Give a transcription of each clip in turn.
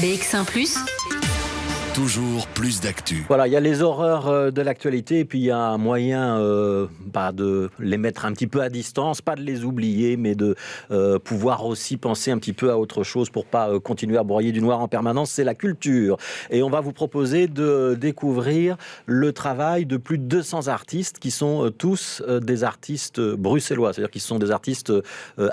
BX1 +. Toujours plus d'actu. Voilà, il y a les horreurs de l'actualité et puis il y a un moyen de les mettre un petit peu à distance, pas de les oublier, mais de pouvoir aussi penser un petit peu à autre chose pour pas continuer à broyer du noir en permanence, c'est la culture. Et on va vous proposer de découvrir le travail de plus de 200 artistes qui sont tous des artistes bruxellois, c'est-à-dire qui sont des artistes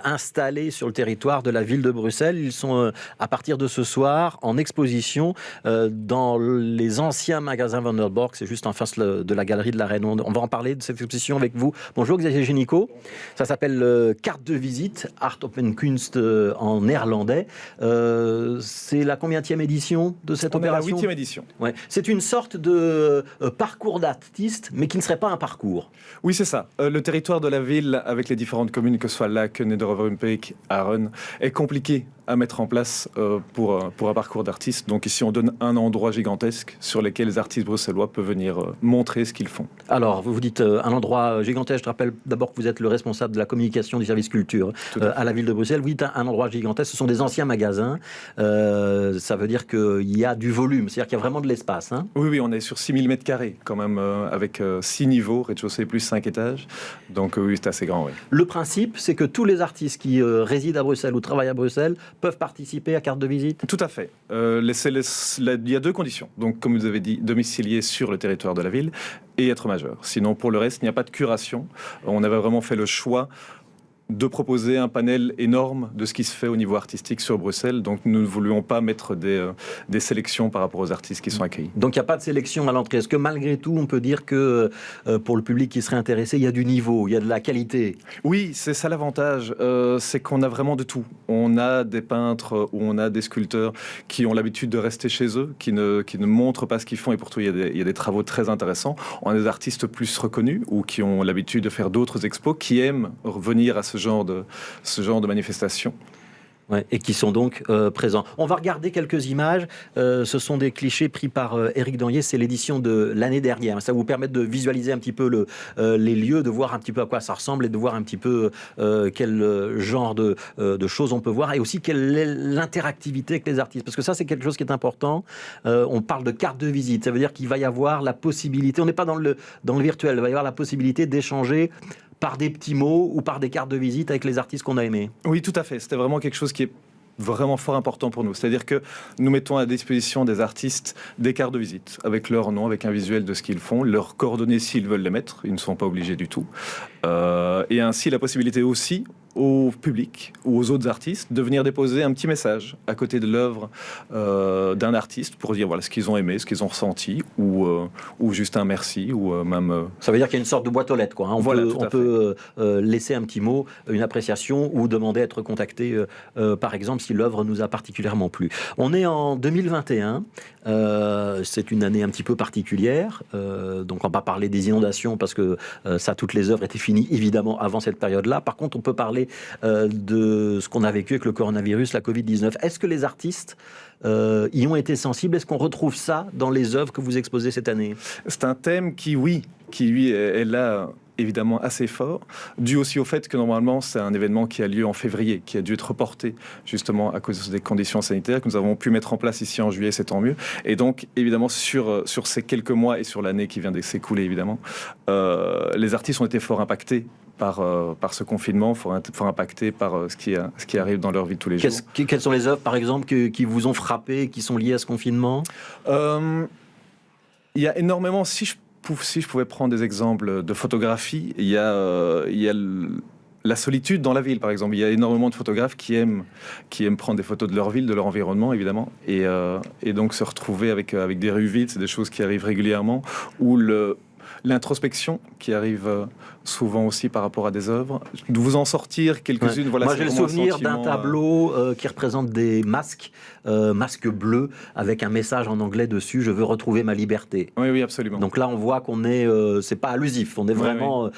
installés sur le territoire de la ville de Bruxelles. Ils sont à partir de ce soir en exposition dans les anciens magasins Van der Borch, c'est juste en face de la galerie de la Reine. On va en parler de cette exposition avec vous. Bonjour Xavier Génicaud. Ça s'appelle Carte de visite, Art Open Kunst en néerlandais. C'est la combienième édition de cette opération ? La 8e édition. Ouais. C'est une sorte de parcours d'artiste, mais qui ne serait pas un parcours. Oui, c'est ça. Le territoire de la ville, avec les différentes communes, que ce soit Laken, Neder-Overumpijk, Aren, est compliqué à mettre en place pour un parcours d'artiste. Donc ici, on donne un endroit gigantesque sur lequel les artistes bruxellois peuvent venir montrer ce qu'ils font. Alors, vous dites un endroit gigantesque. Je rappelle d'abord que vous êtes le responsable de la communication du service culture à la ville de Bruxelles. Vous dites un endroit gigantesque. Ce sont des anciens magasins. Ça veut dire qu'il y a du volume. C'est-à-dire qu'il y a vraiment de l'espace. Hein ? Oui, on est sur 6000 mètres carrés quand même, avec 6 niveaux, rez-de-chaussée plus 5 étages. Donc oui, c'est assez grand. Oui. Le principe, c'est que tous les artistes qui résident à Bruxelles ou travaillent à Bruxelles peuvent participer à carte de visite ? Tout à fait. Il y a deux conditions. Donc, comme vous avez dit, domicilier sur le territoire de la ville et être majeur. Sinon, pour le reste, il n'y a pas de curation. On avait vraiment fait le choix de proposer un panel énorme de ce qui se fait au niveau artistique sur Bruxelles. Donc, nous ne voulions pas mettre des sélections par rapport aux artistes qui sont accueillis. Donc, il n'y a pas de sélection à l'entrée. Est-ce que malgré tout, on peut dire que pour le public qui serait intéressé, il y a du niveau, il y a de la qualité ? Oui, c'est ça l'avantage. C'est qu'on a vraiment de tout. On a des peintres ou on a des sculpteurs qui ont l'habitude de rester chez eux, qui ne montrent pas ce qu'ils font et pourtant il y a des travaux très intéressants. On a des artistes plus reconnus ou qui ont l'habitude de faire d'autres expos, qui aiment revenir à ce genre de manifestation. Ouais, et qui sont donc présents. On va regarder quelques images. Ce sont des clichés pris par Éric Danhier. C'est l'édition de l'année dernière. Ça vous permet de visualiser un petit peu les lieux, de voir un petit peu à quoi ça ressemble et de voir un petit peu quel genre de choses on peut voir et aussi quelle est l'interactivité avec les artistes. Parce que ça, c'est quelque chose qui est important. On parle de carte de visite. Ça veut dire qu'il va y avoir la possibilité, on n'est pas dans le virtuel, il va y avoir la possibilité d'échanger par des petits mots ou par des cartes de visite avec les artistes qu'on a aimés. Oui, tout à fait. C'était vraiment quelque chose qui est vraiment fort important pour nous. C'est-à-dire que nous mettons à disposition des artistes des cartes de visite, avec leur nom, avec un visuel de ce qu'ils font, leurs coordonnées s'ils veulent les mettre. Ils ne sont pas obligés du tout. Et ainsi, la possibilité aussi au public ou aux autres artistes de venir déposer un petit message à côté de l'œuvre d'un artiste pour dire voilà ce qu'ils ont aimé, ce qu'ils ont ressenti ou juste un merci ou même... Ça veut dire qu'il y a une sorte de boîte aux lettres, quoi. Hein. On peut laisser un petit mot, une appréciation ou demander à être contacté, par exemple, si l'œuvre nous a particulièrement plu. On est en 2021. C'est une année un petit peu particulière. Donc on va pas parler des inondations parce que ça, toutes les œuvres étaient finies évidemment avant cette période-là. Par contre, on peut parler de ce qu'on a vécu avec le coronavirus, la Covid-19. Est-ce que les artistes y ont été sensibles ? Est-ce qu'on retrouve ça dans les œuvres que vous exposez cette année ? C'est un thème qui lui, est là évidemment assez fort, dû aussi au fait que normalement c'est un événement qui a lieu en février, qui a dû être reporté justement à cause des conditions sanitaires que nous avons pu mettre en place ici en juillet, c'est tant mieux. Et donc évidemment sur ces quelques mois et sur l'année qui vient de s'écouler évidemment, les artistes ont été fort impactés par ce confinement, fort impactés par ce qui arrive dans leur vie de tous les jours. Quelles sont les œuvres par exemple qui vous ont frappé, qui sont liées à ce confinement ? Il y a énormément, si je pouvais prendre des exemples de photographies, il y a la solitude dans la ville, par exemple. Il y a énormément de photographes qui aiment prendre des photos de leur ville, de leur environnement, évidemment, et donc se retrouver avec des rues vides, c'est des choses qui arrivent régulièrement, ou l'introspection qui arrive souvent aussi par rapport à des œuvres. De vous en sortir quelques-unes. Ouais. Voilà, moi, j'ai le souvenir d'un tableau qui représente des masques bleus avec un message en anglais dessus. Je veux retrouver ma liberté. Oui, absolument. Donc là, on voit qu'on est, c'est pas allusif. On est vraiment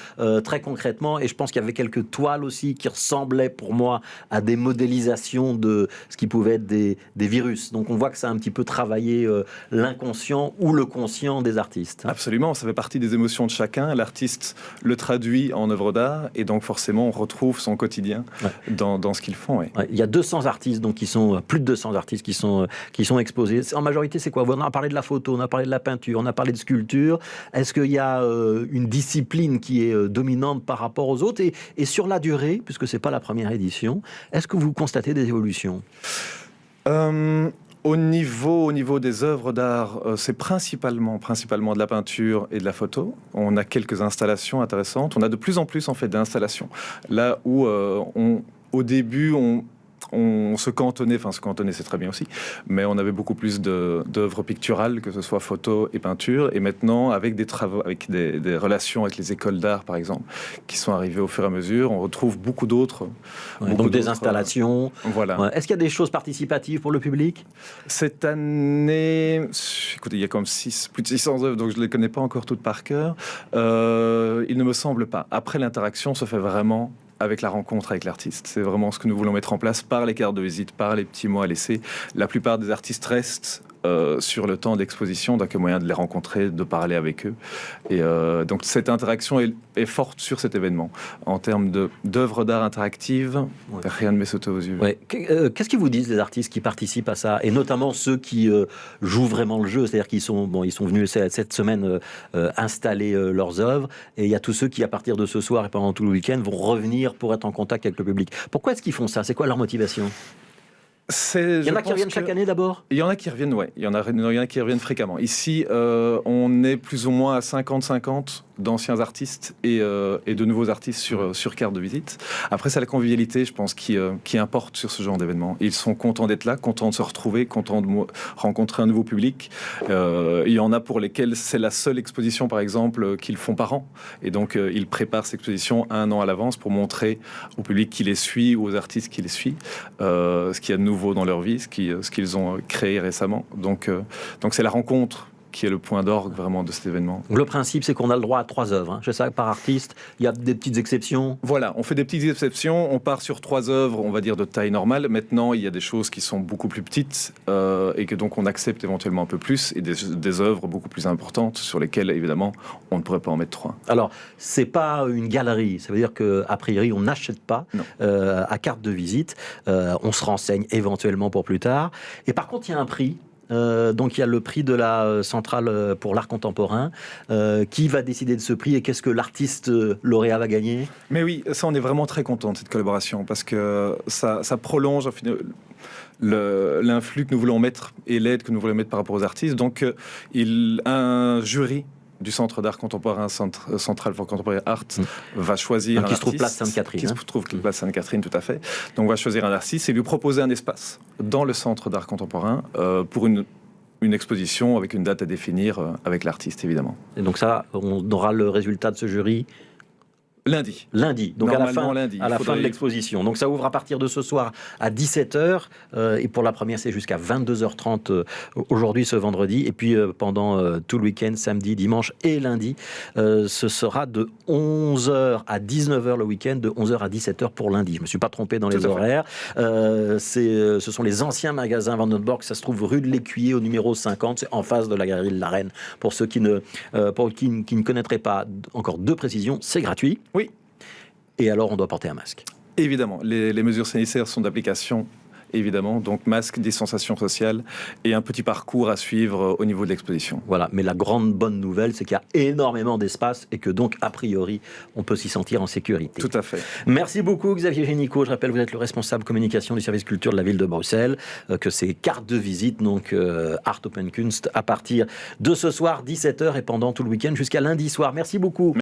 très concrètement. Et je pense qu'il y avait quelques toiles aussi qui ressemblaient pour moi à des modélisations de ce qui pouvait être des virus. Donc on voit que ça a un petit peu travaillé l'inconscient ou le conscient des artistes. Absolument, ça fait partie des émotions de chacun. L'artiste le traduit en œuvre d'art et donc forcément on retrouve son quotidien dans ce qu'ils font. Ouais. Il y a 200 artistes, donc plus de 200 artistes qui sont exposés. En majorité, c'est quoi? On a parlé de la photo, on a parlé de la peinture, on a parlé de sculpture. Est-ce qu'il y a une discipline qui est dominante par rapport aux autres? Et sur la durée, puisque c'est pas la première édition, est-ce que vous constatez des évolutions? Au niveau des œuvres d'art, c'est principalement de la peinture et de la photo. On a quelques installations intéressantes. On a de plus en plus en fait d'installations. Là où au début on se cantonnait, c'est très bien aussi, mais on avait beaucoup plus d'œuvres picturales, que ce soit photo et peinture, et maintenant avec des travaux, avec des relations avec les écoles d'art par exemple, qui sont arrivées au fur et à mesure, on retrouve beaucoup d'autres. Donc des installations. Voilà. Ouais. Est-ce qu'il y a des choses participatives pour le public? Cette année, écoutez, il y a comme plus de 600 œuvres, donc je ne les connais pas encore toutes par cœur. Il ne me semble pas. Après, l'interaction se fait vraiment avec la rencontre avec l'artiste. C'est vraiment ce que nous voulons mettre en place par les cartes de visite, par les petits mots à laisser. La plupart des artistes restent sur le temps d'exposition, donc il y a moyen de les rencontrer, de parler avec eux. Et donc cette interaction est forte sur cet événement. En termes d'œuvres d'art interactives, rien ne m'est sauté aux yeux. Ouais. Qu'est-ce qu'ils vous disent les artistes qui participent à ça? Et notamment ceux qui jouent vraiment le jeu, c'est-à-dire qu'ils sont venus cette semaine installer leurs œuvres, et il y a tous ceux qui, à partir de ce soir et pendant tout le week-end, vont revenir pour être en contact avec le public. Pourquoi est-ce qu'ils font ça? C'est quoi leur motivation? Il y en a qui reviennent chaque année d'abord? Il y en a qui reviennent, il y en a qui reviennent fréquemment. Ici, on est plus ou moins à 50-50 d'anciens artistes et de nouveaux artistes sur carte de visite. Après, c'est la convivialité, je pense, qui importe sur ce genre d'événement. Ils sont contents d'être là, contents de se retrouver, contents de rencontrer un nouveau public. Il y en a pour lesquels c'est la seule exposition, par exemple, qu'ils font par an. Et donc, ils préparent cette exposition 1 an à l'avance pour montrer au public qui les suit, aux artistes qui les suivent, ce qu'il y a de nouveau dans leur vie, ce qu'ils ont créé récemment. Donc c'est la rencontre qui est le point d'orgue vraiment de cet événement. Le principe, c'est qu'on a le droit à 3 œuvres. Hein. Je sais que par artiste, il y a des petites exceptions. Voilà, on fait des petites exceptions. On part sur 3 œuvres, on va dire de taille normale. Maintenant, il y a des choses qui sont beaucoup plus petites et que donc on accepte éventuellement un peu plus, et des œuvres beaucoup plus importantes sur lesquelles, évidemment, on ne pourrait pas en mettre 3. Alors, c'est pas une galerie. Ça veut dire qu'a priori, on n'achète pas à carte de visite. On se renseigne éventuellement pour plus tard. Et par contre, il y a un prix. Donc il y a le prix de la centrale pour l'art contemporain. Qui va décider de ce prix et qu'est-ce que l'artiste lauréat va gagner? Mais oui, ça on est vraiment très content de cette collaboration parce que ça prolonge l'influx que nous voulons mettre et l'aide que nous voulons mettre par rapport aux artistes. Donc un jury du Centre d'art contemporain, Central for Contemporary Art, va choisir un artiste. Qui se trouve place Sainte-Catherine. Qui se trouve place Sainte-Catherine, tout à fait. Donc, va choisir un artiste et lui proposer un espace dans le Centre d'art contemporain pour une exposition avec une date à définir avec l'artiste, évidemment. Et donc ça, on aura le résultat de ce jury Lundi, donc à la fin de l'exposition. Donc ça ouvre à partir de ce soir à 17h et pour la première c'est jusqu'à 22h30 aujourd'hui, ce vendredi, et puis pendant tout le week-end, samedi, dimanche et lundi, ce sera de 11h à 19h le week-end, de 11h à 17h pour lundi. Je ne me suis pas trompé dans les horaires. Ce sont les anciens magasins Vandenborg, ça se trouve rue de l'Écuyer au numéro 50, c'est en face de la galerie de la Reine. Pour ceux qui ne connaîtraient pas, encore 2 précisions, c'est gratuit. Oui. Et alors, on doit porter un masque. Évidemment, les mesures sanitaires sont d'application, évidemment. Donc, masque, distanciation sociale et un petit parcours à suivre au niveau de l'exposition. Voilà, mais la grande bonne nouvelle, c'est qu'il y a énormément d'espace et que donc, a priori, on peut s'y sentir en sécurité. Tout à fait. Merci beaucoup, Xavier Génicaud. Je rappelle, vous êtes le responsable communication du service culture de la ville de Bruxelles, que c'est carte de visite, donc Art Open Kunst, à partir de ce soir, 17h, et pendant tout le week-end jusqu'à lundi soir. Merci beaucoup.